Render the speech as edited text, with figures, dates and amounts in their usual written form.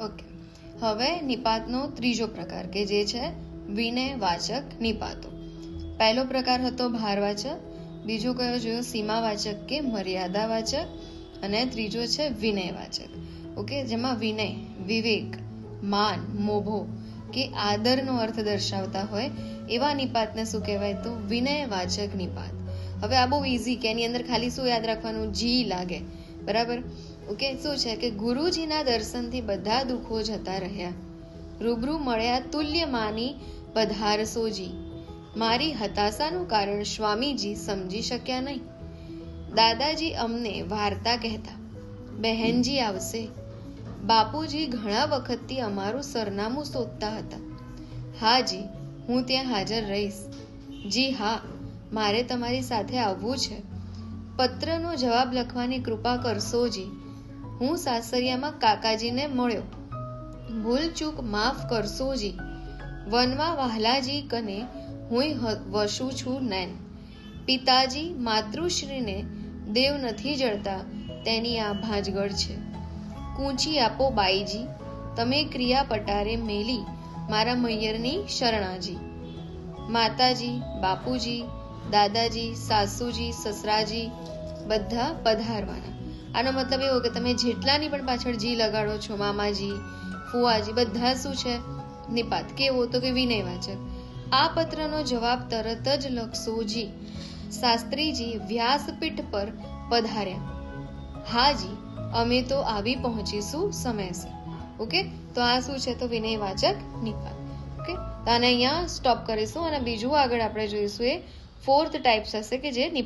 Okay, હવે નિપાતનો ત્રીજો પ્રકાર કે જે છે વિનયવાચક નિપાતો. પહેલો પ્રકાર હતો ભારવાચક, બીજો કયો જોયો સીમાવાચક કે મર્યાદાવાચક, અને ત્રીજો છે વિનયવાચક. ઓકે, જેમાં વિનય, વિવેક, માન, મોભો કે આદરનો અર્થ દર્શાવતા હોય એવા નિપાતને શું કહેવાય? તો વિનયવાચક નિપાત. હવે આ બહુ ઇઝી કે એની અંદર ખાલી શું યાદ રાખવાનું? જી લાગે. બરાબર. ઓકે, શું છે કે ગુરુજીના દર્શનથી બધા દુઃખો જતા રહ્યા, રૂબરૂ મળ્યા તુલ્ય માની પધારસોજી, મારી હતાશાનું કારણ સ્વામીજી સમજી શક્યા નહીં. દાદાજી અમને વાર્તા કહેતા, બહેનજી આવશે. બાપુજી ઘણા વખતથી અમારું સરનામું શોધતા હતા. હાજી, હું ત્યાં હાજર રહીશ. જી હા, મારે તમારી સાથે આવવું છે. પત્રનો જવાબ લખવાની કૃપા કરશોજી. હું સાસરિયામાં કાકાજીને મળ્યો. ભૂલ ચૂક માફ કરશોજી. વનમાં વહાલાજી કને હું વસું છું નૈન. પિતાજી માતૃશ્રીને દેવ નથી જડતા, તેની આ ભાંજગળ છે. કૂંચી આપો બાઈજી, તમે ક્રિયા પટારે મેલી મારા મૈયરની શરણાજી. માતાજી, બાપુજી, દાદાજી, સાસુજી, સસરાજી બધા પધારવાના. આનો મતલબ એવો કે તમે જેટલાની પણ પાછળ જી લગાડો છો, મામાજી, ફુવાજી, બધા શું છે? નિપાત. કેવો? તો કે વિનયવાચક. આ પત્રનો જવાબ તરત જ લખશોજી. શાસ્ત્રીજી વ્યાસપીઠ પર પધાર્યા. હાજી, અમે તો આવી પહોંચીશું સમયસર. ઓકે, તો આ શું છે? તો વિનયવાચક નિપાત. ઓકે, તો આને અહીંયા સ્ટોપ કરીશું અને બીજું આગળ આપણે જોઈશું એ 4th ટાઈપ્સ હશે કે જે નિપાત